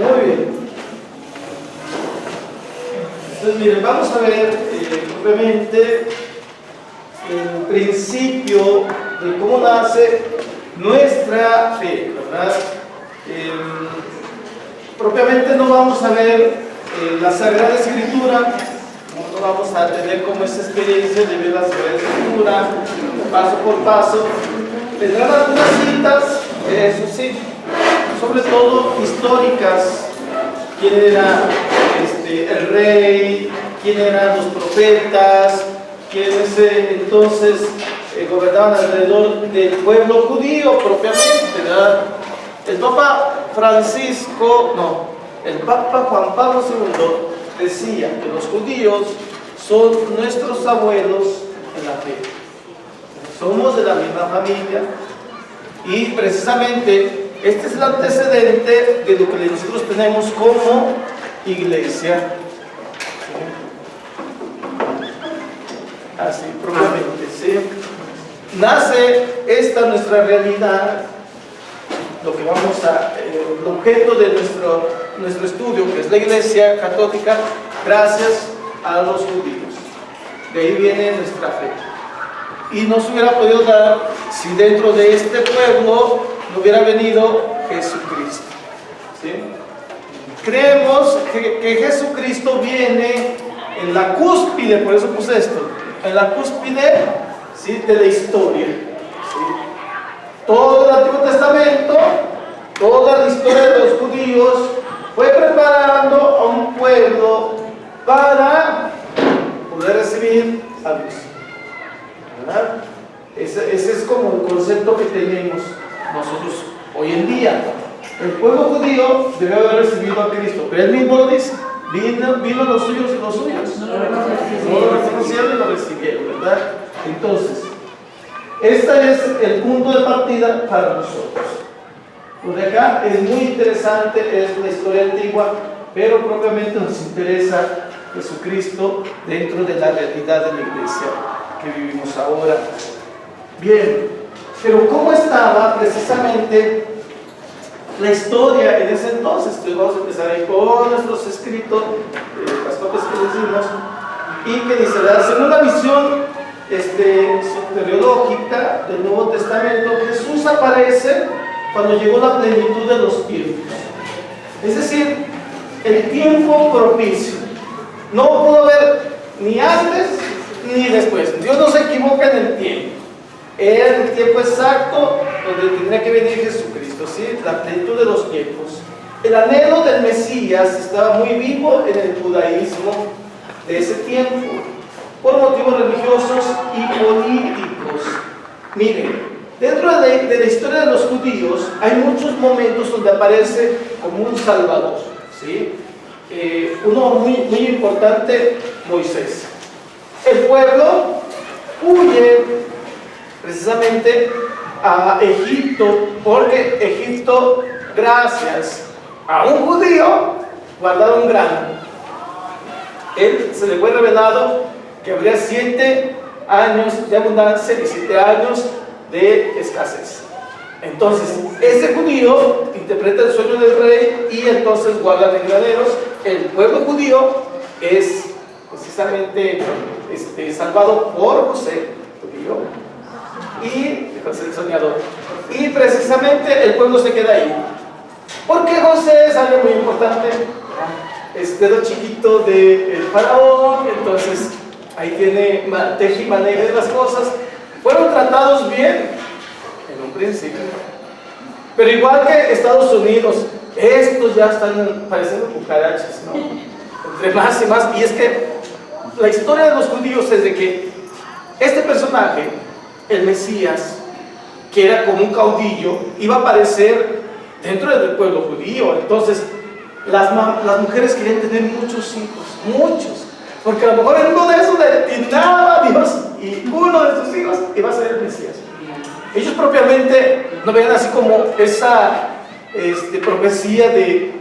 Muy bien. Entonces, miren, vamos a ver propiamente el principio de cómo nace nuestra fe, ¿verdad? Propiamente no vamos a ver la Sagrada Escritura, no vamos a tener como esa experiencia de ver la Sagrada Escritura paso por paso. Tendrán algunas citas, eso sí, sobre todo históricas. ¿Quién era el rey? ¿Quién eran los profetas? ¿Quiénes entonces gobernaban alrededor del pueblo judío propiamente, ¿verdad? El Papa Juan Pablo II decía que los judíos son nuestros abuelos en la fe. Somos de la misma familia y precisamente este es el antecedente de lo que nosotros tenemos como iglesia. Así, propiamente, ¿sí? Nace esta nuestra realidad, lo que vamos a, el objeto de nuestro estudio, que es la Iglesia Católica, gracias a los judíos. De ahí viene nuestra fe. Y no se hubiera podido dar si dentro de este pueblo no hubiera venido Jesucristo, ¿sí? Creemos que Jesucristo viene en la cúspide, por eso puse esto, en la cúspide, ¿sí?, de la historia, ¿sí? Todo el Antiguo Testamento, toda la historia de los judíos fue preparando a un pueblo para poder recibir a Dios, ¿verdad? Ese es como el concepto que tenemos nosotros hoy en día. El pueblo judío debe haber recibido a Cristo, pero él mismo lo dice: vino los suyos y los suyos no lo reconocieron y lo recibieron, ¿verdad? Entonces, este es el punto de partida para nosotros. Por acá es muy interesante, es la historia antigua, pero propiamente nos interesa Jesucristo dentro de la realidad de la iglesia que vivimos ahora. Bien, pero ¿cómo estaba precisamente la historia en ese entonces? Entonces vamos a empezar ahí con nuestros escritos, las copias que decimos, y que dice, según la visión soteriológica del Nuevo Testamento, Jesús aparece cuando llegó la plenitud de los tiempos, es decir, el tiempo propicio. No pudo haber ni antes ni después. Dios no se equivoca en el tiempo. Era el tiempo exacto donde tendría que venir Jesucristo, ¿sí? La plenitud de los tiempos. El anhelo del Mesías estaba muy vivo en el judaísmo de ese tiempo, por motivos religiosos y políticos. Miren, dentro de la historia de los judíos hay muchos momentos donde aparece como un salvador, ¿sí? Uno muy importante, Moisés. El pueblo huye precisamente a Egipto, porque Egipto, gracias a un judío, guardaron grano. Él se le fue revelado que habría 7 años de abundancia y 7 años de escasez. Entonces, ese judío interpreta el sueño del rey y entonces guardan en graneros. El pueblo judío es precisamente salvado por José, judío, y José el soñador. Y precisamente el pueblo se queda ahí. Porque José es algo muy importante. Es dedo chiquito del faraón, entonces ahí tiene teje y maneje de las cosas. Fueron tratados bien en un principio, pero igual que Estados Unidos, estos ya están pareciendo cucarachas, ¿no? Entre más y más. Y es que la historia de los judíos es de que este personaje, el Mesías, que era como un caudillo, iba a aparecer dentro del pueblo judío. Entonces las mujeres querían tener muchos hijos, muchos, porque a lo mejor en uno de esos le atinaba a Dios y uno de sus hijos iba a ser el Mesías. Ellos propiamente no veían así como esa profecía de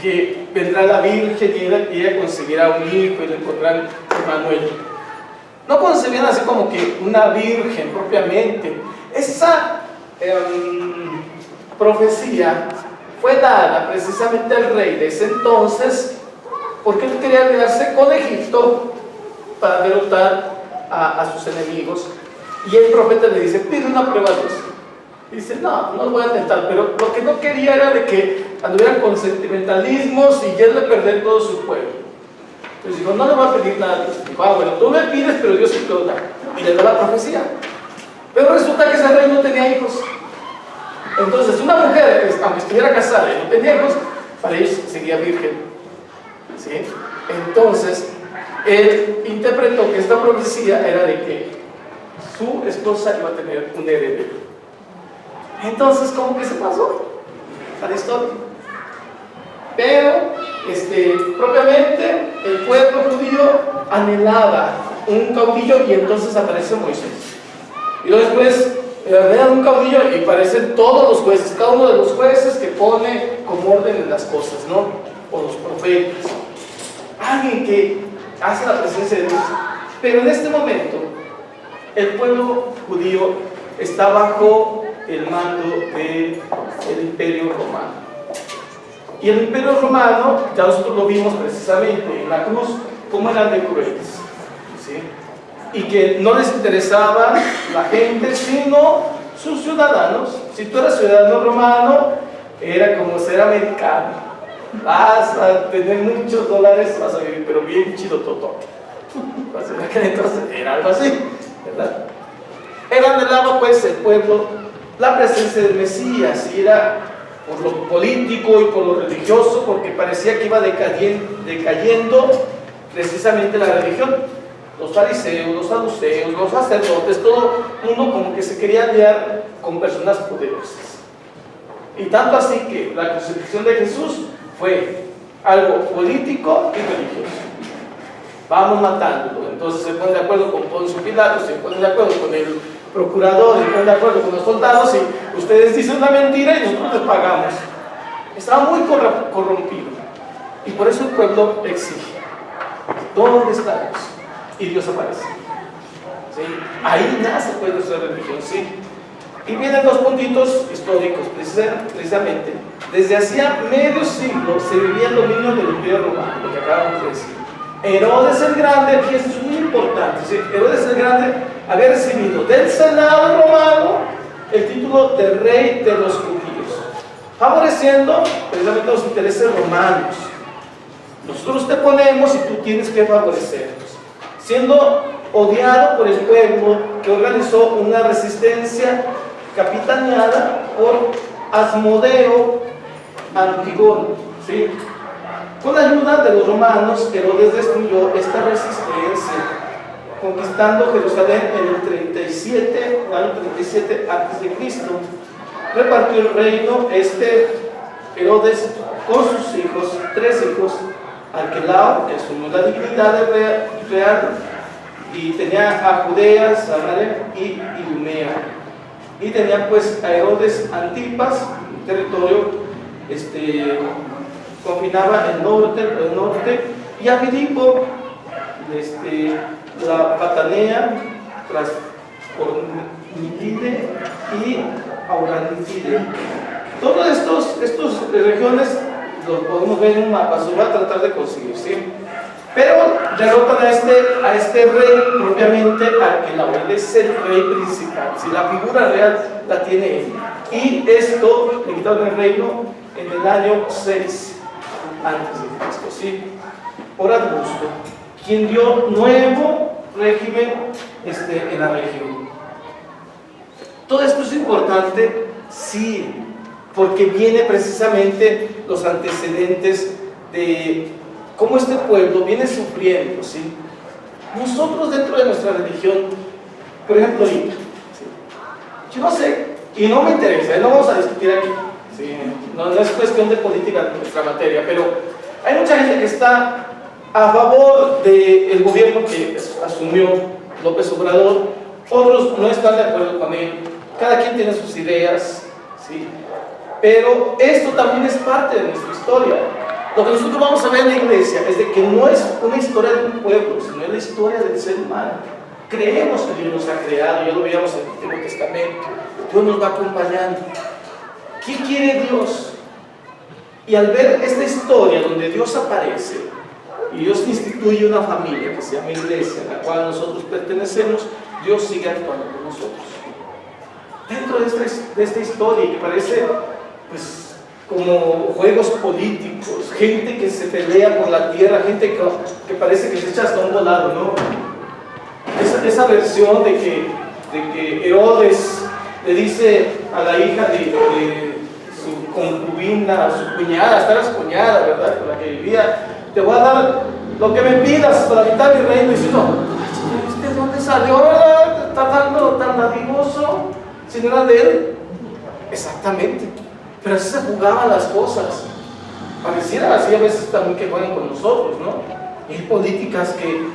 que vendrá la Virgen y ella conseguirá un hijo y le encontrarán Emmanuel. No concebían así como que una virgen propiamente. Esa profecía fue dada precisamente al rey de ese entonces, porque él quería aliarse con Egipto para derrotar a sus enemigos. Y el profeta le dice, pide una prueba a Dios. Y dice, no lo voy a tentar, pero lo que no quería era de que anduvieran con sentimentalismos y ya le perder todo su pueblo. Entonces dijo, no le voy a pedir nada a Dios. Dijo, bueno, tú me pides, pero Dios sí te lo da. Y le da la profecía. Pero resulta que ese rey no tenía hijos. Entonces una mujer, aunque estuviera casada y no tenía hijos, para ellos seguía virgen. ¿Sí? Entonces, él interpretó que esta profecía era de que su esposa iba a tener un heredero. Entonces, ¿cómo que se pasó a la historia? Pero, propiamente, el pueblo judío anhelaba un caudillo y entonces aparece Moisés. Y luego después vean un caudillo y aparecen todos los jueces, cada uno de los jueces que pone como orden en las cosas, ¿no? O los profetas. Alguien que hace la presencia de Dios. Pero en este momento, el pueblo judío está bajo el mando del Imperio Romano. Y el Imperio Romano, ya nosotros lo vimos precisamente en la cruz, cómo eran de crueles, ¿sí? Y que no les interesaba la gente, sino sus ciudadanos. Si tú eras ciudadano romano, era como ser americano. Vas a tener muchos dólares, vas a vivir, pero bien chido todo. Entonces era algo así, ¿verdad? Él anhelaba pues el pueblo la presencia del Mesías, y era por lo político y por lo religioso, porque parecía que iba decayendo precisamente la religión. Los fariseos, los saduceos, los sacerdotes, todo el mundo como que se quería aliar con personas poderosas. Y tanto así que la crucifixión de Jesús fue algo político y religioso. Vamos matándolo. Entonces se ponen de acuerdo con Poncio Pilato, se ponen de acuerdo con el procurador, se ponen de acuerdo con los soldados, y ustedes dicen una mentira y nosotros les pagamos. Estaba muy corrompido. Y por eso el pueblo exige: ¿dónde está Dios? Y Dios aparece. ¿Sí? Ahí nace pues nuestra religión, ¿sí? Y vienen dos puntitos históricos, precisamente. Desde hacía medio siglo se vivía el dominio del Imperio Romano, lo que acabamos de decir. Herodes el Grande, aquí esto es muy importante, ¿sí? Herodes el Grande había recibido del Senado romano el título de rey de los judíos, favoreciendo precisamente los intereses romanos. Nosotros te ponemos y tú tienes que favorecernos, siendo odiado por el pueblo que organizó una resistencia capitaneada por Asmodeo Antígono, ¿sí? Con la ayuda de los romanos, Herodes destruyó esta resistencia, conquistando Jerusalén en el 37 a.C. Repartió el reino Herodes con sus hijos, 3 hijos: Arquelao, que asumió la dignidad real, y tenía a Judea, Samaria y Idumea. Y tenía pues a Herodes Antipas, un territorio confinaba el norte, y a Filipo, la Patanea, tras Ornitide y Auranitide. Todas estas regiones los podemos ver en un mapa, se va a tratar de conseguir, ¿sí? Pero derrotan a este rey propiamente, Arquelao. Él es el rey principal, ¿sí? La figura real la tiene él. Y esto le quitaron el reino en el año 6 antes de Cristo, ¿sí? Por Augusto, quien dio nuevo régimen en la región. Todo esto es importante, sí, porque viene precisamente los antecedentes de cómo este pueblo viene sufriendo, ¿sí? Nosotros dentro de nuestra religión, por ejemplo, ¿sí? Yo no sé, y no me interesa, no vamos a discutir aquí, ¿sí? No es cuestión de política de nuestra materia, pero hay mucha gente que está a favor del gobierno que asumió López Obrador, otros no están de acuerdo con él, cada quien tiene sus ideas, ¿sí? Pero esto también es parte de nuestra historia. Lo que nosotros vamos a ver en la iglesia es de que no es una historia de un pueblo, sino es la historia del ser humano. Creemos que Dios nos ha creado, ya lo veíamos en el Antiguo Testamento. Dios nos va acompañando. ¿Qué quiere Dios? Y al ver esta historia donde Dios aparece y Dios instituye una familia que se llama iglesia, a la cual nosotros pertenecemos, Dios sigue actuando con nosotros. Dentro de esta historia que parece pues como juegos políticos, gente que se pelea por la tierra, gente que parece que se echa hasta un volado, ¿no? Esa versión de que Herodes le dice a la hija de su concubina, a su cuñada, hasta era su cuñada, ¿verdad?, con la que vivía, te voy a dar lo que me pidas para quitar mi reino. Y dice, no, ¿este dónde salió, verdad? Está tan dadivoso, si no era de él. Exactamente, pero así se jugaban las cosas. Pareciera así a veces también que juegan con nosotros, ¿no? Y hay políticas que,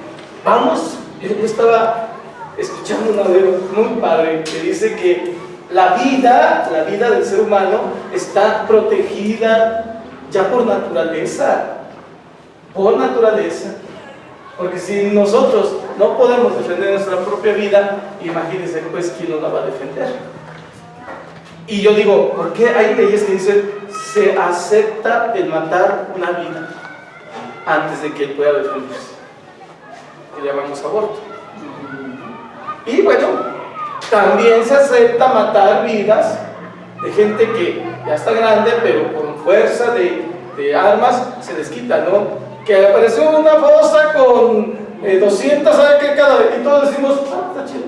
vamos, yo estaba escuchando un audio muy padre que dice que la vida del ser humano está protegida ya por naturaleza, porque si nosotros no podemos defender nuestra propia vida, imagínense pues quién nos la va a defender. Y yo digo, ¿por qué hay leyes que dicen se acepta el matar una vida antes de que él pueda defenderse? Que llamamos aborto. Y bueno, también se acepta matar vidas de gente que ya está grande, pero con fuerza de armas se les quita, ¿no? Que apareció una fosa con 200, ¿sabe qué? Cada vez, y todos decimos, está chido,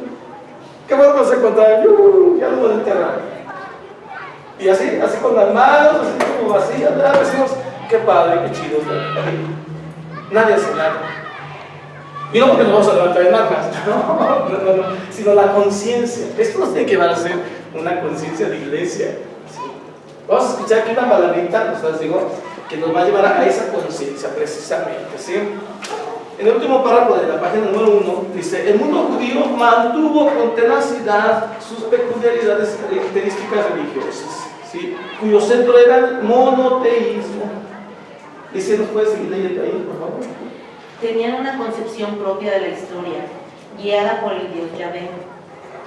qué bueno que se encontraron, ya lo voy a enterrar. Y así con las manos, así como vacías, ¿verdad? Decimos, qué padre, qué chido, ¿verdad? Nadie hace nada. Y no porque nos vamos a levantar en armas, no, sino la conciencia. Esto nos tiene que llevar a ser una conciencia de iglesia. ¿Sí? Vamos a escuchar aquí una palabrita, les digo, que nos va a llevar a esa conciencia precisamente, ¿sí? En el último párrafo de la página número 1 dice: el mundo judío mantuvo con tenacidad sus peculiaridades características religiosas, ¿sí?, cuyo centro era el monoteísmo. Dice, ¿nos puedes seguir leyendo ahí, por favor? Tenían una concepción propia de la historia, guiada por el Dios Yahvé,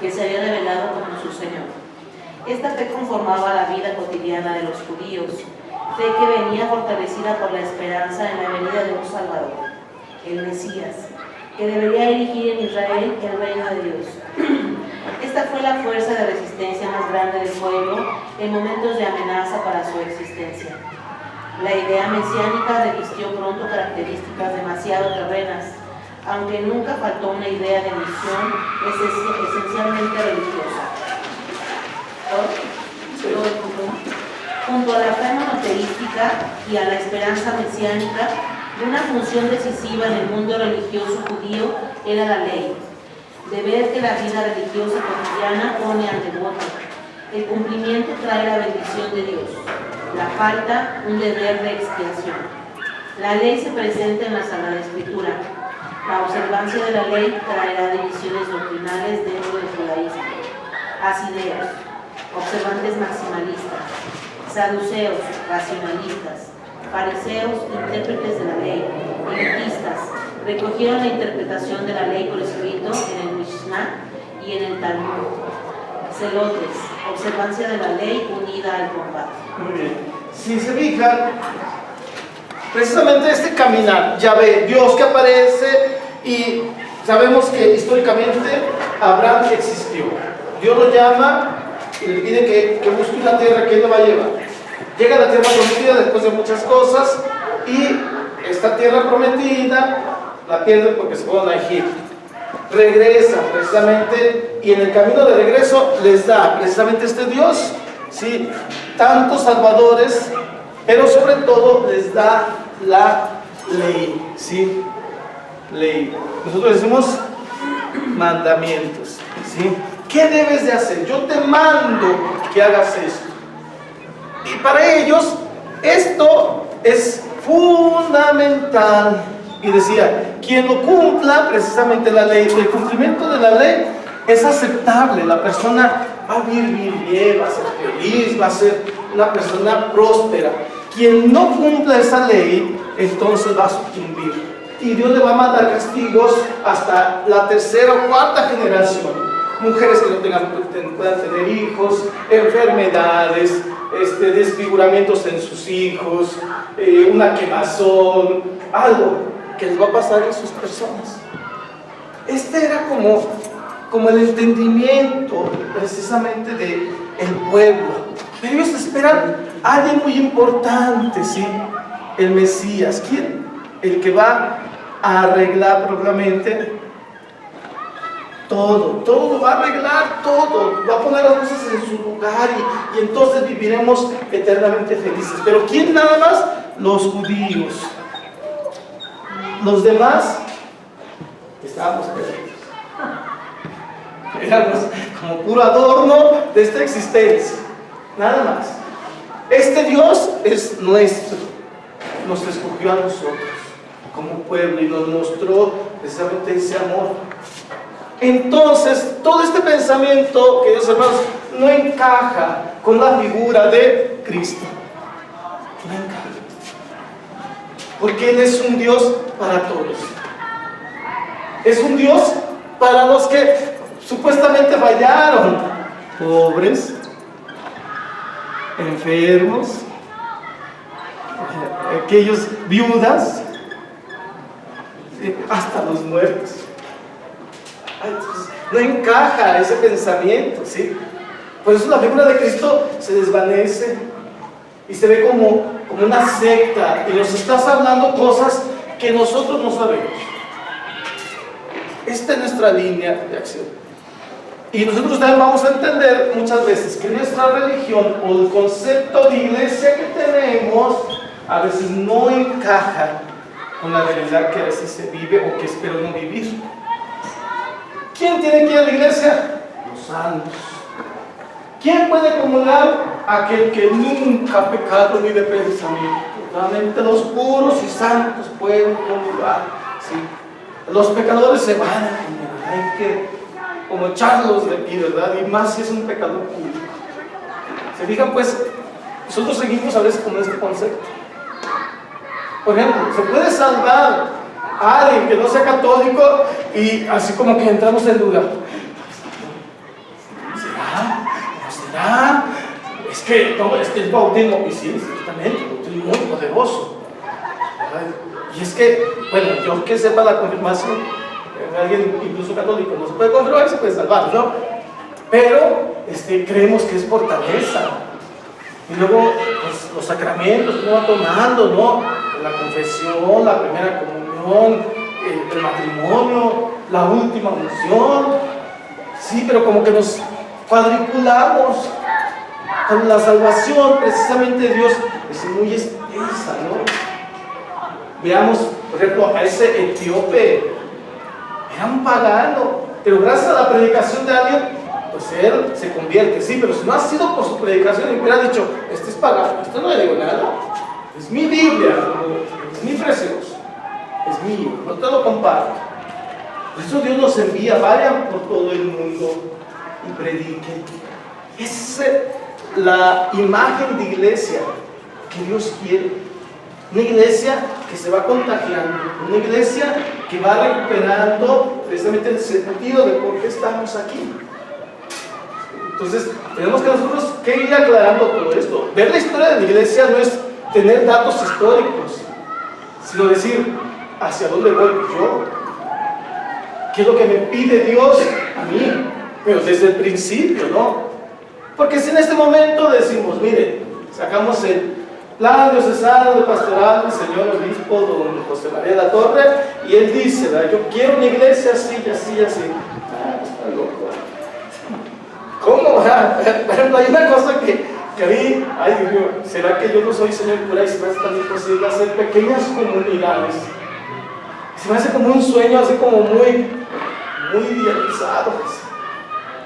que se había revelado como su Señor. Esta fe conformaba la vida cotidiana de los judíos, fe que venía fortalecida por la esperanza en la venida de un Salvador, el Mesías, que debería erigir en Israel el reino de Dios. Esta fue la fuerza de resistencia más grande del pueblo en momentos de amenaza para su existencia. La idea mesiánica revistió pronto características demasiado terrenas, aunque nunca faltó una idea de misión esencialmente religiosa. Junto a la fe monoteística y a la esperanza mesiánica, una función decisiva en el mundo religioso judío era la ley, de ver que la vida religiosa cotidiana pone al devoto. El cumplimiento trae la bendición de Dios, la falta un deber de expiación. La ley se presenta en la Sagrada Escritura. La observancia de la ley traerá divisiones doctrinales dentro del judaísmo. Asideos, observantes maximalistas; saduceos, racionalistas; fariseos, intérpretes de la ley; elitistas, recogieron la interpretación de la ley por escrito en el Mishnah y en el Talmud; celotes, observancia de la ley unida al combate. Muy bien. Si se fijan, precisamente este caminar, ya ve Dios que aparece, y sabemos que históricamente Abraham existió. Dios lo llama y le pide que busque una tierra que él lo va a llevar. Llega a la tierra prometida después de muchas cosas, y esta tierra prometida la pierden porque se fueron a Egipto. Regresan precisamente, y en el camino de regreso les da precisamente este Dios, ¿sí?, tantos salvadores, pero sobre todo les da la ley, ¿sí? Ley. Nosotros decimos mandamientos, ¿sí? ¿Qué debes de hacer? Yo te mando que hagas esto. Y para ellos esto es fundamental. Y decía, quien lo cumpla precisamente la ley, el cumplimiento de la ley es aceptable. La persona va a vivir bien, va a ser feliz, va a ser una persona próspera. Quien no cumpla esa ley, entonces va a sucumbir. Y Dios le va a mandar castigos hasta la tercera o cuarta generación. Mujeres que no puedan tener hijos, enfermedades, desfiguramientos en sus hijos, una quemazón, algo que les va a pasar en sus personas. Este era como el entendimiento precisamente del pueblo. Pero ellos esperan a alguien muy importante, ¿sí? El Mesías. ¿Quién? El que va a arreglar propiamente todo lo va a arreglar, todo, va a poner las cosas en su lugar y entonces viviremos eternamente felices. Pero ¿quién nada más? Los judíos. Los demás estábamos perdidos. Éramos como puro adorno de esta existencia, nada más. Este Dios es nuestro, nos escogió a nosotros como pueblo y nos mostró precisamente ese amor. Entonces, todo este pensamiento, queridos hermanos, no encaja con la figura de Cristo. No encaja. Porque Él es un Dios para todos. Es un Dios para los que supuestamente fallaron. Pobres, enfermos, aquellos viudas, hasta los muertos. No encaja ese pensamiento, ¿sí? Por eso la figura de Cristo se desvanece y se ve como una secta y nos estás hablando cosas que nosotros no sabemos. Esta es nuestra línea de acción. Y nosotros también vamos a entender muchas veces que nuestra religión o el concepto de iglesia que tenemos a veces no encaja con la realidad que a veces se vive o que espero no vivir. ¿Quién tiene que ir a la iglesia? Los santos. ¿Quién puede comulgar? Aquel que nunca ha pecado ni de pensamiento. Solamente los puros y santos pueden comulgar, ¿sí? Los pecadores se van a condenar. Hay que como echarlos de aquí, ¿verdad? Y más si es un pecador público. ¿Se fijan? Pues nosotros seguimos a veces con este concepto. Por ejemplo, se puede salvar a alguien que no sea católico y así como que entramos en duda. ¿Será? ¿No será? Es que el bautismo, y sí, ciertamente, el bautismo es muy poderoso, ¿verdad? Y es que, bueno, yo que sepa la confirmación, alguien incluso católico no se puede confirmar, se puede salvar, ¿no? Pero creemos que es fortaleza. Y luego pues, los sacramentos que uno va tomando, ¿no? La confesión, la primera comunión, el matrimonio, la última unción. Sí, pero como que nos cuadriculamos con la salvación. Precisamente Dios es muy extensa, ¿no? Veamos, por ejemplo, a ese etíope. Era un pagano, pero gracias a la predicación de alguien, pues él se convierte. Sí, pero si no ha sido por su predicación y hubiera dicho, este es pagano, esto no le digo nada, es mi Biblia, es mi precioso, es mío, no te lo comparto. Por eso Dios nos envía, vayan por todo el mundo y prediquen. Esa es la imagen de iglesia que Dios quiere. Una iglesia que se va contagiando, una iglesia que va recuperando precisamente el sentido de por qué estamos aquí. Entonces, tenemos que nosotros que ir aclarando todo esto. Ver la historia de la iglesia no es tener datos históricos, sino decir, ¿hacia dónde voy yo? ¿Qué es lo que me pide Dios a mí? Pero desde el principio, ¿no? Porque si en este momento decimos, mire, sacamos el plan diocesano de pastoral del señor obispo don José María La Torre y él dice, ¿verdad? Yo quiero una iglesia así, así, así. Está loco. ¿Cómo? Pero hay una cosa que a mí, ay Dios mío, ¿será que yo no soy señor cura y se me hace tan imposible hacer pequeñas comunidades? Se me hace como un sueño así como muy idealizado,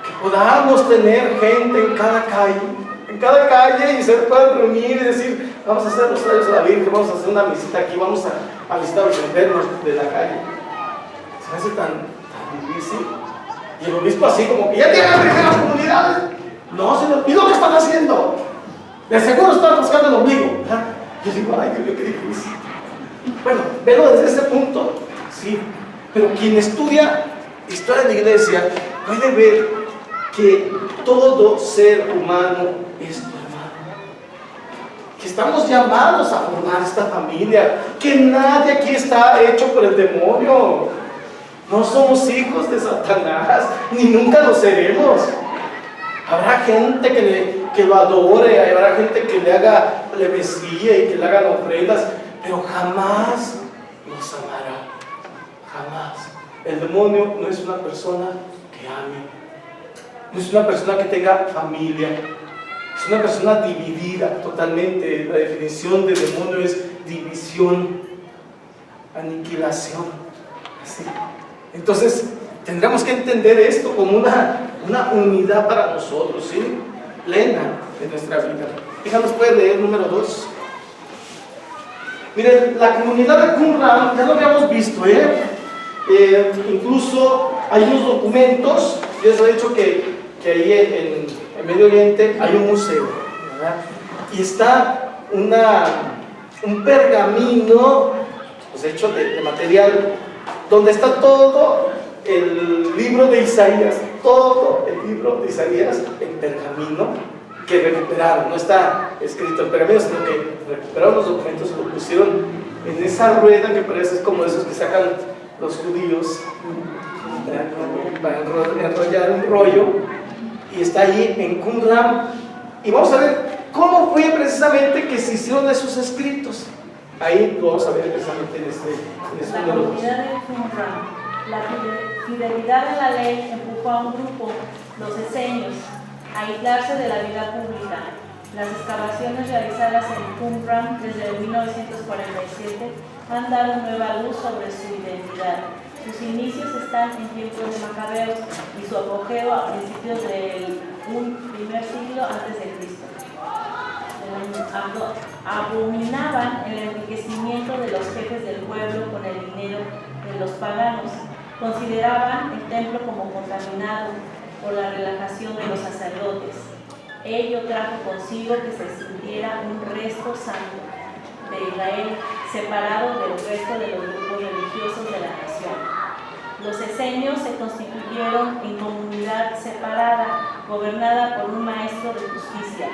que podamos tener gente en cada calle y se puedan reunir y decir, vamos a hacer rosarios a la Virgen, vamos a hacer una visita aquí, vamos a visitar a los enfermos de la calle. Se me hace tan difícil. Y el obispo así como que ya tiene las comunidades. No, señor, ¿y lo que están haciendo? De seguro están buscando el ombligo, ¿verdad? Yo digo, ay, qué difícil. Bueno, velo desde ese punto, sí. Pero quien estudia historia de la iglesia puede ver que todo ser humano es tu hermano. que estamos llamados a formar esta familia, que nadie aquí está hecho por el demonio. No somos hijos de Satanás, ni nunca lo seremos. Habrá gente que lo adore, habrá gente que le haga plebesía y que le hagan ofrendas, pero jamás nos amará. Jamás. El demonio no es una persona que ame, no es una persona que tenga familia, es una persona dividida totalmente. La definición de demonio es división, aniquilación. Así. Entonces, tendremos que entender esto como una unidad para nosotros, ¿sí? Plena de nuestra vida. Fíjanos, puede leer número 2. Miren, la comunidad de Qumran, ya lo habíamos visto, incluso hay unos documentos. Yo les he dicho que ahí en Medio Oriente hay un museo, ¿verdad? Y está un pergamino, pues hecho de material, donde está todo el libro de Isaías, todo el libro de Isaías en pergamino, que recuperaron. No está escrito en pergamino, sino que recuperaron los documentos y lo pusieron en esa rueda que parece como esos que sacan los judíos para enrollar un rollo, y está ahí en Qumran. Y vamos a ver cómo fue precisamente que se hicieron esos escritos. Ahí lo vamos a ver precisamente en este La número 2. comunidad de Qumran, la fidelidad de la ley empujó a un grupo, los esenios, a aislarse de la vida pública. Las excavaciones realizadas en Qumran desde 1947 han dado nueva luz sobre su identidad. Sus inicios están en tiempos de Macabeos y su apogeo a principios del primer siglo antes de Cristo. Abominaban el enriquecimiento de los jefes del pueblo con el dinero de los paganos. Consideraban el templo como contaminado por la relajación de los sacerdotes. Ello trajo consigo que se sintiera un resto santo de Israel separado del resto de los grupos religiosos de la nación. Los esenios se constituyeron en comunidad separada, gobernada por un maestro de justicia,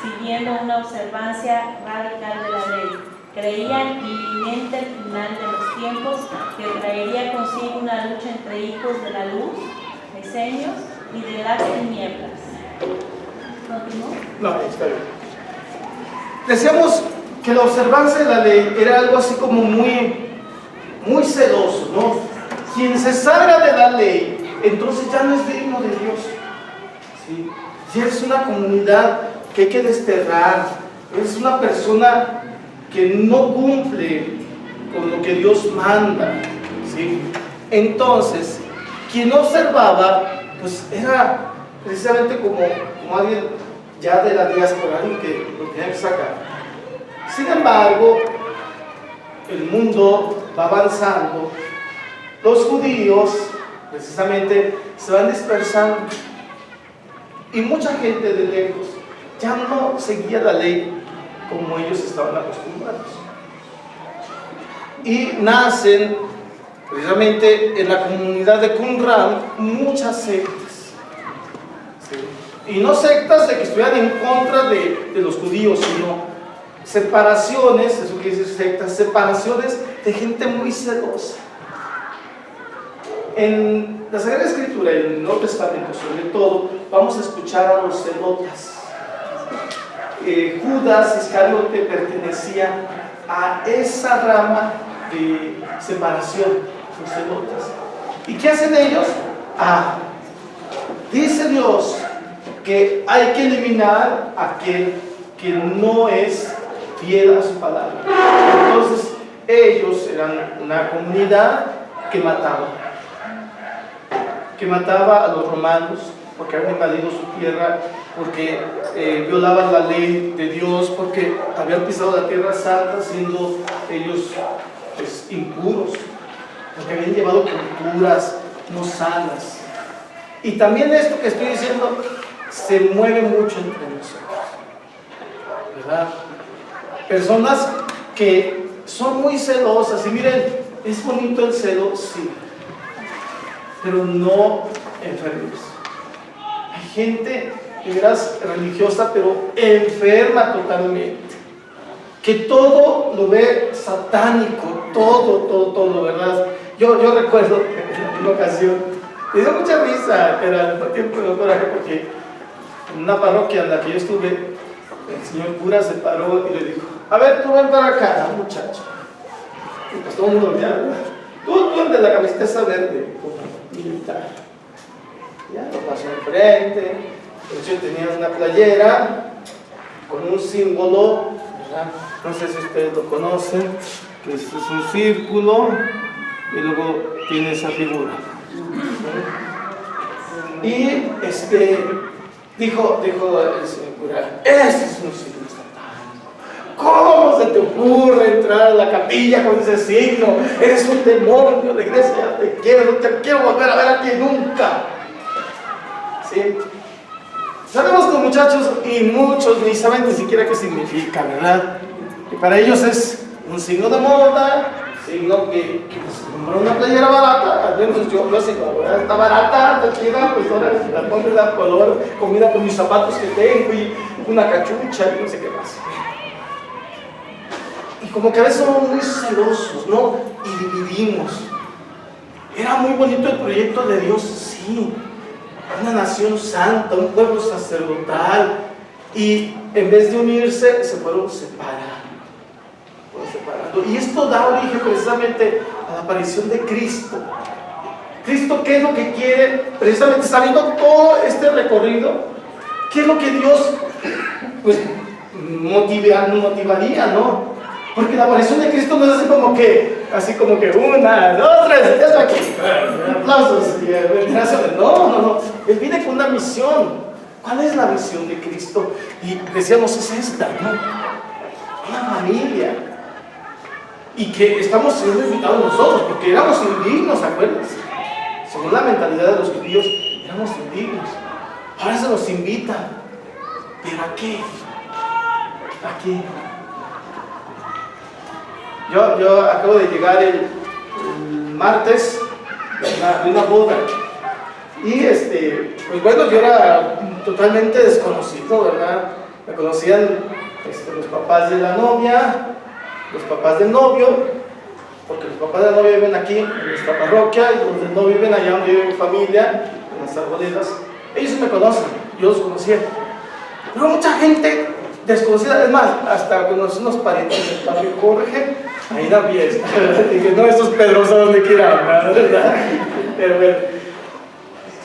siguiendo una observancia radical de la ley. Creían inminente el final de los tiempos, que traería consigo una lucha entre hijos de la luz, esenios, y de las tinieblas. ¿Continúo? No, está bien. Decíamos que la observancia de la ley era algo así como muy celoso, ¿no? Quien se salga de la ley, entonces ya no es digno de Dios, ¿sí? Si eres una comunidad que hay que desterrar, eres una persona que no cumple con lo que Dios manda, ¿sí? Entonces, quien observaba, pues era precisamente como alguien ya de la diáspora, alguien que lo tenía que sacar. Sin embargo, el mundo va avanzando, los judíos precisamente se van dispersando y mucha gente de lejos ya no seguía la ley como ellos estaban acostumbrados, y nacen precisamente en la comunidad de Qumran muchas sectas, ¿sí? Y no sectas de que estuvieran en contra de los judíos, sino separaciones, eso quiere decir sectas, separaciones de gente muy celosa. En la Sagrada Escritura, en el Nuevo Testamento sobre todo, vamos a escuchar a los celotas. Judas Iscariote pertenecía a esa rama de separación, los celotas. ¿Y qué hacen ellos? Dice Dios que hay que eliminar a aquel que no es fiel a su palabra. Entonces ellos eran una comunidad que mataba a los romanos porque habían invadido su tierra, porque violaban la ley de Dios, porque habían pisado la tierra santa siendo ellos pues, impuros, porque habían llevado culturas no sanas. Y también esto que estoy diciendo se mueve mucho entre nosotros, ¿verdad? Personas que son muy celosas, y miren, es bonito el celo, sí, pero no enfermos. Hay gente que era religiosa, pero enferma totalmente. que todo lo ve satánico, todo, ¿verdad? Yo recuerdo en una ocasión, me dio mucha risa, pero al mismo tiempo me dio coraje porque en una parroquia en la que yo estuve, el señor cura se paró y le dijo: a ver, tú ven para acá, muchacho. Y pues todo el mundo veía, ¿verdad? Tú el de la camiseta esa verde, como militar. Ya lo pasó enfrente. Yo tenía una playera con un símbolo, ¿verdad? No sé si ustedes lo conocen, que es un círculo y luego tiene esa figura. Y dijo el señor cura: ese es un signo satánico. ¿Cómo se te ocurre entrar a la capilla con ese signo? Eres un demonio, la iglesia ya te quiero, no te quiero volver a ver aquí nunca. ¿Sí? Sabemos que los muchachos y muchos ni saben ni siquiera qué significa, ¿verdad? Y para ellos es un signo de moda, signo que se compró una playera barata, al menos yo así, ¿verdad? Está barata, está chida, pues ahora la pongo, da color, combina con mis zapatos que tengo y una cachucha y no sé qué más. Y como que a veces somos muy celosos, ¿no? Y dividimos. Era muy bonito el proyecto de Dios, sí. Una nación santa, un pueblo sacerdotal, y en vez de unirse se fueron separando. Y esto da origen precisamente a la aparición de Cristo. Cristo, ¿qué es lo que quiere? Precisamente sabiendo todo este recorrido, ¿qué es lo que Dios pues motivaría, ¿no? Porque la aparición de Cristo no es así como que 1, 2, 3, eso aquí, aplausos y veneraciones. No. Él viene con una misión. ¿Cuál es la misión de Cristo? Y decíamos, es esta, ¿no? Una familia. Y que estamos siendo invitados nosotros, porque éramos indignos, acuérdense. Según la mentalidad de los judíos, éramos indignos. Ahora se nos invita. ¿Pero a qué? ¿A qué? Yo acabo de llegar el martes de una boda. Y pues bueno, yo era totalmente desconocido, ¿verdad? Me conocían los papás de la novia, los papás del novio, porque los papás de la novia viven aquí, en nuestra parroquia, y los del novio viven allá donde vive mi familia, en las Arboledas. Ellos sí me conocen, yo los conocía. Pero mucha gente desconocida, es más, hasta conocí unos parientes del padre Jorge, ahí da fiesta. Dije, no, estos pedros a donde quieran, ¿verdad? Pero bueno.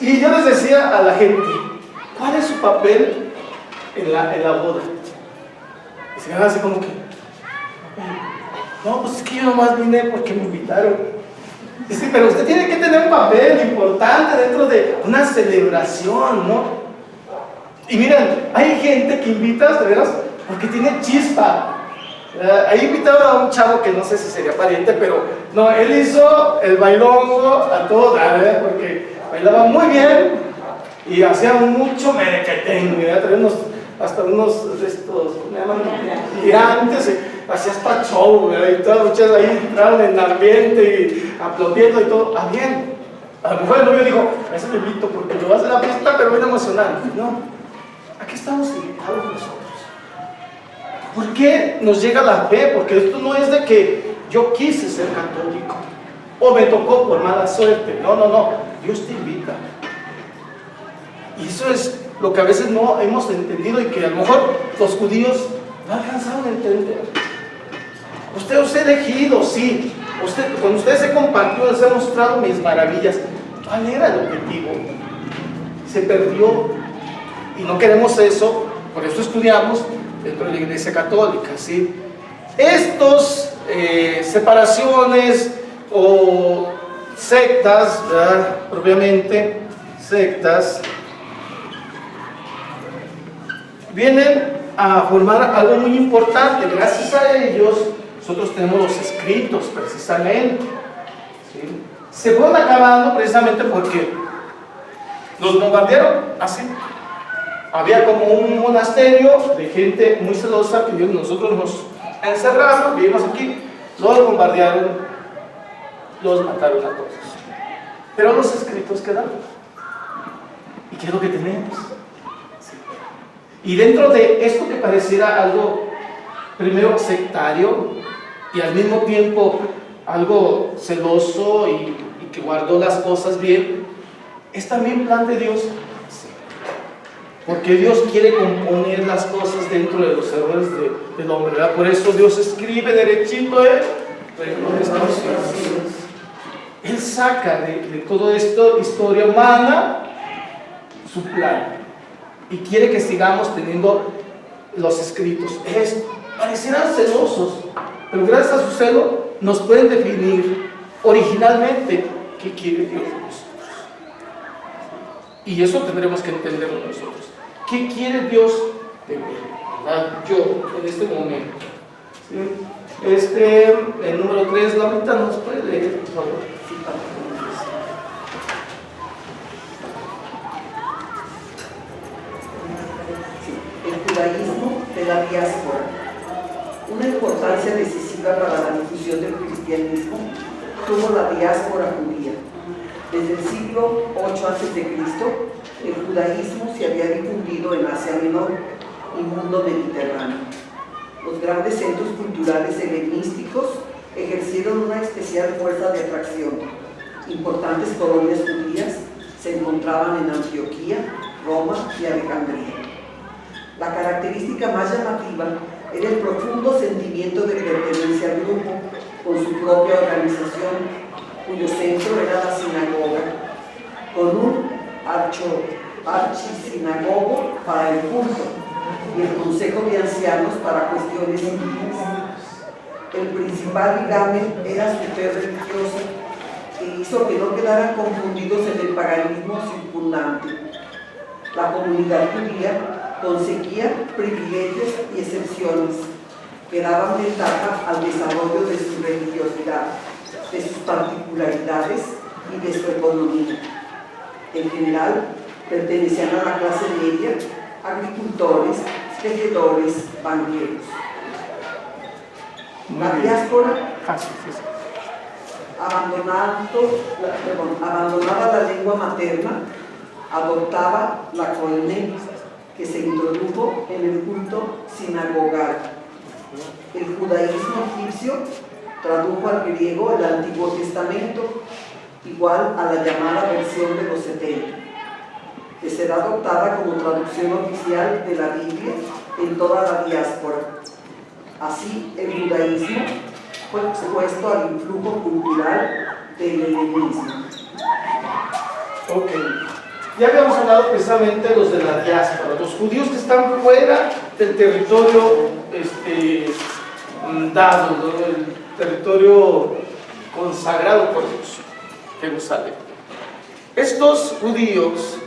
Y yo les decía a la gente, ¿cuál es su papel en la boda? Y se quedaban así como que, no, pues es que yo nomás vine porque me invitaron. Dice, pero usted tiene que tener un papel importante dentro de una celebración, ¿no? Y miren, hay gente que invitas, de veras, porque tiene chispa. Ahí invitaron a un chavo que no sé si sería pariente, pero no, él hizo el bailongo a todo dar, porque bailaba muy bien y hacía mucho merequetengue, traía hasta unos de estos, ¿cómo se llaman? Gigantes, hacía hasta show, y todas las muchachas ahí entraron en el ambiente y aplaudiendo y todo. Ah, bien. A lo mejor el novio dijo, a eso te invito porque lo vas a hacer la fiesta, pero bien emocionante. No, aquí estamos invitados nosotros. ¿Por qué nos llega la fe? Porque esto no es de que yo quise ser católico o me tocó por mala suerte. No. Dios te invita. Y eso es lo que a veces no hemos entendido y que a lo mejor los judíos no alcanzaron a entender. Usted os ha elegido, sí. Con ustedes he compartido, les he mostrado mis maravillas. ¿Cuál era el objetivo? Se perdió. Y no queremos eso, por eso estudiamos dentro de la Iglesia Católica, ¿sí? Estos separaciones o sectas, ¿verdad? Propiamente sectas, vienen a formar algo muy importante. Gracias a ellos nosotros tenemos los escritos precisamente, ¿sí? Se fueron acabando precisamente porque los bombardearon así. Había como un monasterio de gente muy celosa que nosotros nos encerramos, vivimos aquí, los bombardearon, los mataron a todos. Pero los escritos quedaron. ¿Y qué es lo que tenemos? Sí. Y dentro de esto que pareciera algo primero sectario y al mismo tiempo algo celoso y que guardó las cosas bien, es también plan de Dios. Sí. Porque Dios quiere componer las cosas dentro de los errores del hombre, ¿verdad? Por eso Dios escribe derechito el reloj de estaciones. Él saca de todo esto, historia humana, su plan. Y quiere que sigamos teniendo los escritos. Parecerán celosos, pero gracias a su celo nos pueden definir originalmente qué quiere Dios de nosotros. Y eso tendremos que entenderlo nosotros. ¿Qué quiere Dios de mí? Yo, en este momento. ¿Sí? El número 3, la mitad nos puede leer, por favor. El judaísmo de la diáspora. Una importancia decisiva para la difusión del cristianismo tuvo la diáspora judía. Desde el siglo VIII a.C., el judaísmo se había difundido en Asia Menor y mundo mediterráneo. Los grandes centros culturales helenísticos ejercieron una especial fuerza de atracción. Importantes colonias judías se encontraban en Antioquía, Roma y Alejandría. La característica más llamativa era el profundo sentimiento de pertenencia al grupo, con su propia organización, cuyo centro era la sinagoga, con un archisinagogo para el culto y el consejo de ancianos para cuestiones civiles. El principal ligamen era su fe religiosa, que hizo que no quedaran confundidos en el paganismo circundante. La comunidad judía conseguía privilegios y excepciones que daban ventaja al desarrollo de su religiosidad, de sus particularidades y de su economía. En general, pertenecían a la clase media, agricultores, tejedores, banqueros. La diáspora, abandonaba la lengua materna, adoptaba la koiné, que se introdujo en el culto sinagogal. El judaísmo egipcio tradujo al griego el Antiguo Testamento, igual a la llamada versión de los 70, que será adoptada como traducción oficial de la Biblia en toda la diáspora. Así, el judaísmo fue expuesto al influjo cultural del helenismo. Ok. Ya habíamos hablado precisamente de los de la diáspora, los judíos que están fuera del territorio dado, ¿no? El territorio consagrado por Dios, Jerusalén. Estos judíos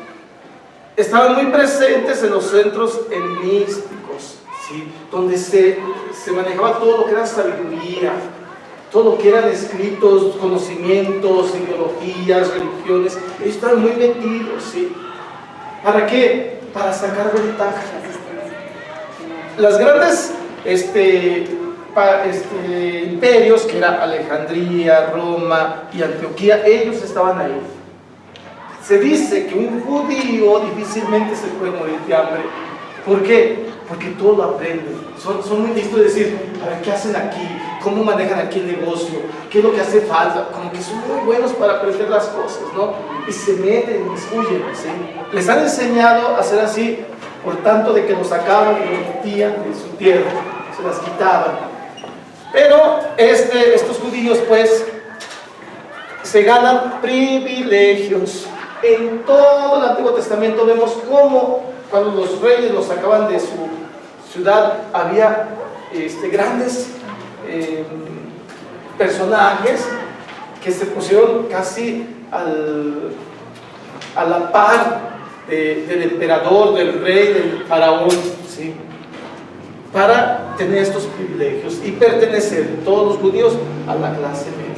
estaban muy presentes en los centros helenísticos, ¿sí? Donde se manejaba todo lo que era sabiduría, todo lo que eran escritos, conocimientos, ideologías, religiones. Ellos estaban muy metidos, ¿sí? ¿Para qué? Para sacar ventaja. Las grandes imperios, que era Alejandría, Roma y Antioquía, ellos estaban ahí. Se dice que un judío difícilmente se puede morir de hambre. ¿Por qué? Porque todo lo aprenden. Son muy listos de decir, a ver, ¿qué hacen aquí? ¿Cómo manejan aquí el negocio? ¿Qué es lo que hace falta? Como que son muy buenos para aprender las cosas, ¿no? Y se meten, huyen, ¿sí? Les han enseñado a hacer así, por tanto de que los sacaban y los metían de su tierra, se las quitaban. Pero estos judíos, pues, se ganan privilegios. En todo el Antiguo Testamento vemos cómo cuando los reyes los sacaban de su ciudad, había grandes personajes que se pusieron casi a la par del emperador, del rey, del faraón, ¿sí? Para tener estos privilegios y pertenecer, todos los judíos, a la clase media,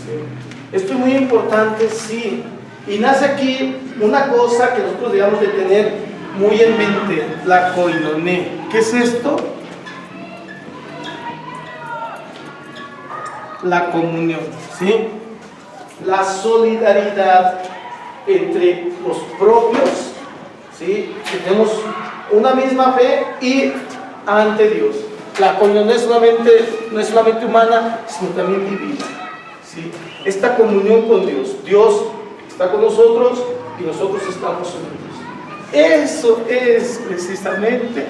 ¿sí? Esto es muy importante, sí. Y nace aquí una cosa que nosotros debemos de tener muy en mente, la koinoné. ¿Qué es esto? La comunión, ¿sí? La solidaridad entre los propios, ¿sí? Que tenemos una misma fe y ante Dios. la comunión no es solamente humana, sino también divina, ¿sí? Esta comunión con Dios. Dios está con nosotros y nosotros estamos unidos. Eso es precisamente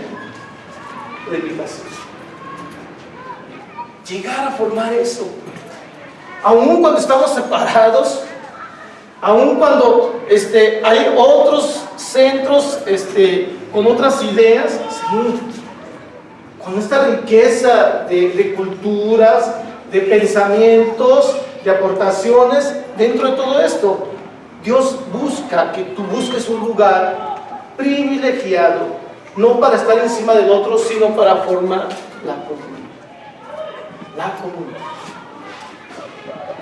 la invitación. Llegar a formar eso. Aún cuando estamos separados, aún cuando hay otros centros con otras ideas, sí, con esta riqueza de culturas, de pensamientos, de aportaciones, dentro de todo esto, Dios busca que tú busques un lugar privilegiado, no para estar encima del otro, sino para formar la comunidad. La comunidad.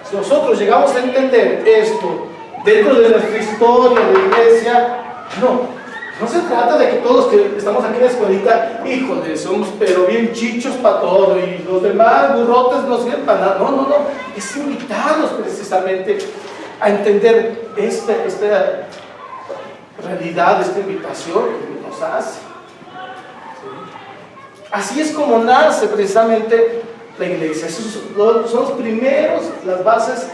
Si nosotros llegamos a entender esto dentro de nuestra historia de iglesia, no se trata de que todos que estamos aquí en la escuelita, híjole, somos pero bien chichos para todo y los demás burrotes no sirven para nada. No, es invitarlos precisamente a entender esta realidad, esta invitación que nos hace. ¿Sí? Así es como nace precisamente la iglesia. Esos son los primeros, las bases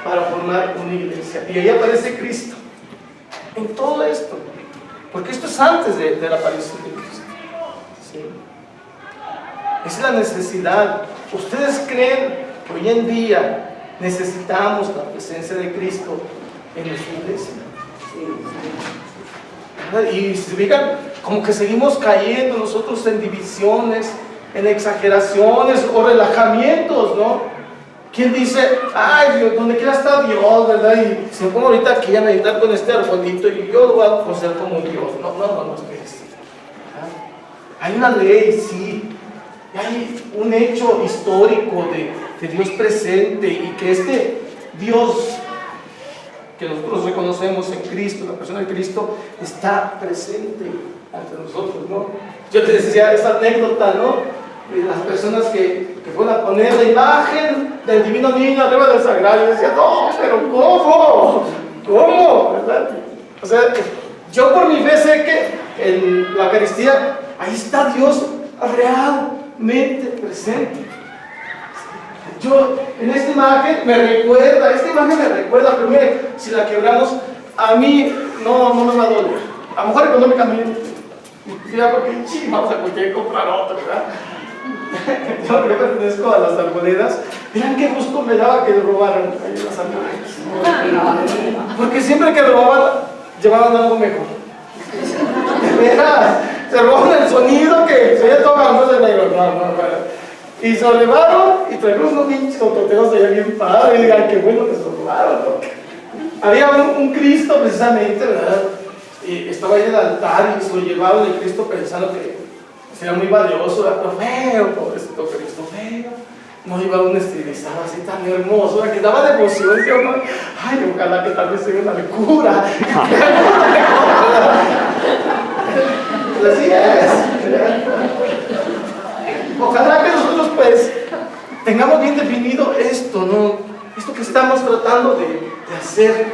para formar una iglesia. Y ahí aparece Cristo en todo esto, porque esto es antes de la aparición de Cristo. ¿Sí? Esa es la necesidad. ¿Ustedes creen que hoy en día necesitamos la presencia de Cristo en nuestra iglesia? Sí. Y si se fijan, como que seguimos cayendo nosotros en divisiones, en exageraciones o relajamientos, ¿no? ¿Quién dice, ay, Dios, donde quiera está Dios, ¿verdad? Y se me pongo ahorita aquí a meditar con este arbolito y yo lo voy a conocer como Dios. No, espérese. Hay una ley, sí. Hay un hecho histórico de Dios presente y que este Dios que nosotros reconocemos en Cristo, la persona de Cristo, está presente ante nosotros, ¿no? Yo te decía esa anécdota, ¿no? De las personas que fueron a poner la imagen del divino niño arriba del sagrario, y decía, no, pero ¿cómo? ¿Verdad? O sea, yo por mi fe sé que en la Eucaristía ahí está Dios realmente presente. Yo en esta imagen me recuerda, pero mire, si la quebramos, a mí no me va a doler. A lo mejor económicamente, porque vamos a cualquier comprar otro, ¿verdad? Yo pertenezco a las arboledas. Miren qué gusto me daba que robaran ahí las arboledas. Porque siempre que robaban, llevaban algo mejor. De veras, se robaron el sonido que se oía todo gangoso de negro. Y se lo llevaron y trajeron unos pinches autoteos allá bien padres. Y digan, qué bueno que se lo robaron, ¿no? Había un Cristo precisamente, ¿verdad? Y estaba ahí en el altar y se lo llevaron el Cristo pensando que sería muy valioso, pero feo, pobrecito Cristo, feo. No iba un estilizado así tan hermoso, que daba de emoción, ¿sí o no? Ay, ojalá que tal vez sea una locura. Así es. Ojalá que nosotros pues tengamos bien definido esto, ¿no? Esto que estamos tratando de hacer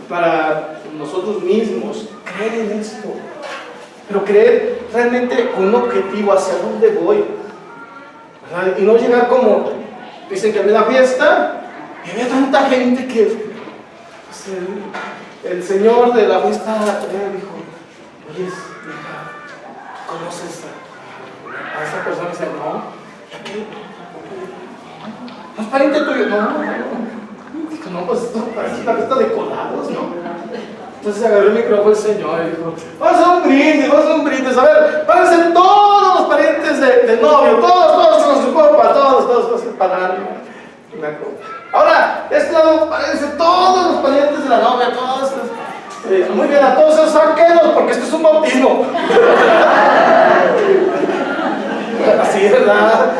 para nosotros mismos, creer en esto. Pero creer realmente con un objetivo, hacia dónde voy, ¿verdad? Y no llegar como, dicen que había una fiesta, y había tanta gente que pues, el señor de la fiesta dijo, oye, hija, ¿conoces a esa persona? Y dice, no es pariente tuyo, dijo, no, pues esto parece una fiesta de colados, ¿no? Entonces agarró el micrófono el señor y dijo, vamos a hacer un brindis, a ver, párense todos los parientes del novio, todos con su copa, todos para dar una copa. Ahora, de este lado, párense todos los parientes de la novia, todos. Muy bien, a todos esos sáquenlos, porque esto es un bautismo. Así, ¿verdad?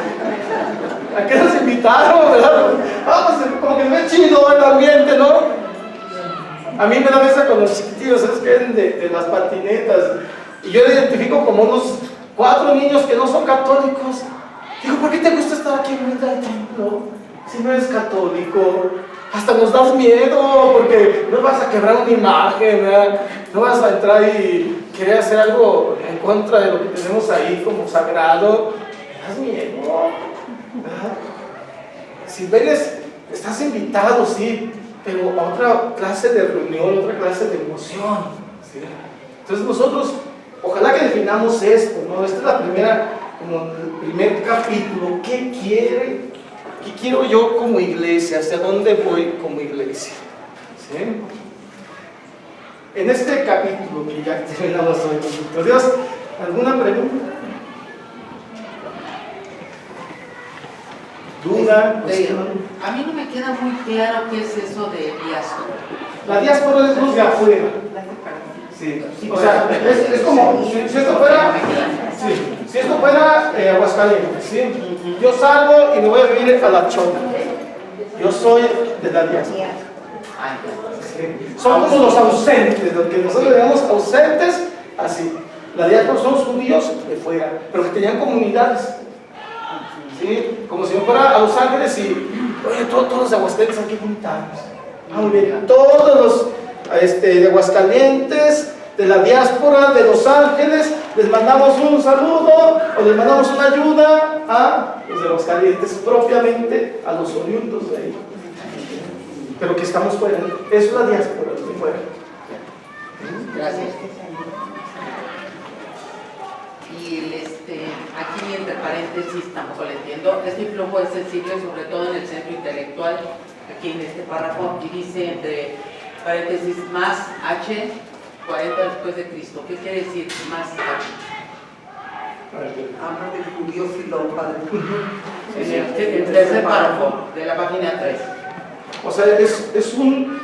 ¿A qué nos invitaron, verdad? Pues como que me chido el ambiente, ¿no? A mí me da risa con los chiquitillos, ¿sabes qué? De las patinetas. Y yo identifico como unos 4 niños que no son católicos. Digo, ¿por qué te gusta estar aquí en mitad del templo? Si no eres católico, hasta nos das miedo, porque no vas a quebrar una imagen, ¿verdad? No vas a entrar y querer hacer algo en contra de lo que tenemos ahí como sagrado. das miedo. Si vienes, estás invitado, sí, pero a otra clase de reunión, otra clase de emoción, ¿sí? Entonces nosotros, ojalá que definamos esto, ¿no? Esta es la primera, como el primer capítulo. ¿Qué quiero yo como iglesia? ¿Hacia dónde voy como iglesia? ¿Sí? En este capítulo que ya terminamos hoy, por Dios, ¿alguna pregunta? ¿Duda? A mí no me queda muy claro qué es eso de diáspora. La diáspora es los de afuera. Sí. O sea, es como si esto fuera, sí, si esto fuera Aguascalientes, ¿sí? Yo salgo y me voy a vivir a La Chona. Yo soy de la diáspora. ¿Sí? Son como los ausentes, los que nosotros le llamamos ausentes, así. La diáspora son los judíos de fuera, pero que tenían comunidades. ¿Sí? Como si yo fuera a Los Ángeles y, oye, todos los de Aguascalientes aquí juntados. Muy bien, todos los de Aguascalientes, de la diáspora, de Los Ángeles, les mandamos un saludo o les mandamos una ayuda a los de Aguascalientes, propiamente a los oriundos de ahí. Pero que estamos fuera, eso es la diáspora, de fuera. Gracias. Y aquí entre paréntesis, tampoco le entiendo, este influjo es sensible sobre todo en el centro intelectual, aquí en este párrafo, y dice entre paréntesis más H, 40 después de Cristo. ¿Qué quiere decir más H? Habla del judío Filón, padre. El tercer párrafo de la página 3. O sea, es un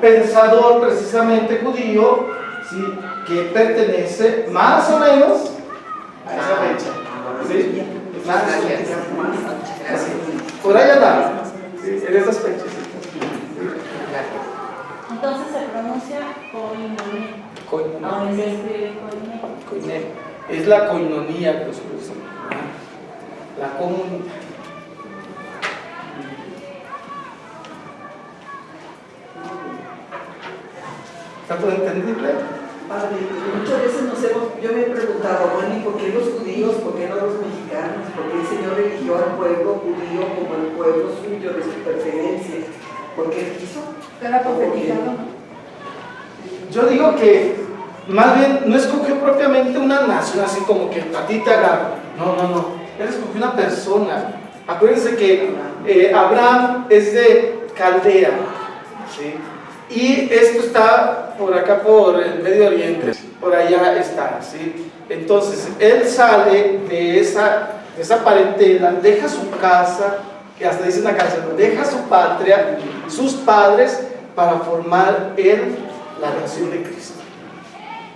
pensador precisamente judío, ¿sí? Que pertenece más o menos a esa fecha. ¿Sí? Más o menos. Así. Por ahí andamos, ¿sí? En esas fechas. Entonces se pronuncia koinonia. Ahora se escribe koinonia. Es la coinonía que nosotros decimos. La comunidad. ¿Está todo entendible? Padre, muchas veces yo me he preguntado, bueno, ¿y por qué los judíos, por qué no los mexicanos? ¿Por qué el Señor eligió al pueblo judío como el pueblo suyo de su preferencia? ¿Por qué quiso? Era profetizado. Yo digo que más bien no escogió propiamente una nación así como que a ti te agarra. No. Él escogió una persona. Acuérdense que Abraham es de Caldea, ¿sí? Y esto está por acá por el Medio Oriente, por allá está, ¿sí? Entonces él sale de esa parentela, deja su casa, que hasta dice una canción, deja su patria, sus padres, para formar él la nación de Cristo,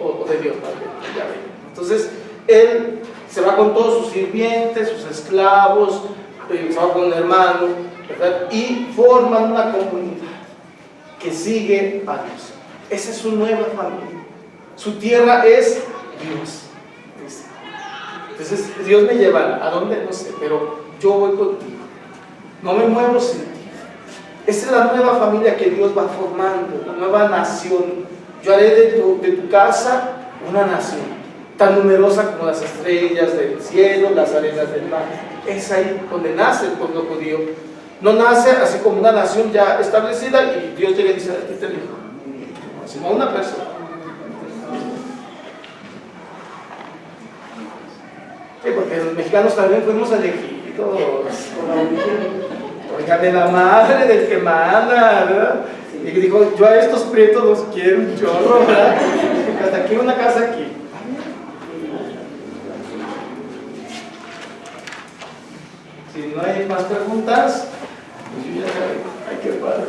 o de Dios, ya ven. Entonces él se va con todos sus sirvientes, sus esclavos, se va con un hermano, ¿verdad? Y forman una comunidad que sigue a Dios. Esa es su nueva familia. Su tierra es Dios. Entonces Dios me lleva a dónde, no sé, pero yo voy contigo. No me muevo sin ti. Esa es la nueva familia que Dios va formando, la nueva nación. Yo haré de tu casa una nación, tan numerosa como las estrellas del cielo, las arenas del mar. Es ahí donde nace el pueblo judío. No nace así como una nación ya establecida y Dios llega y dice, aquí te elijo, sino una persona. Sí, porque los mexicanos también fuimos elegidos. Oigan, de la madre del que manda, ¿verdad? Y dijo, yo a estos prietos los quiero un chorro, ¿verdad? Hasta aquí una casa aquí. Si no hay más preguntas, pues yo ya sabía. Ay, qué padre.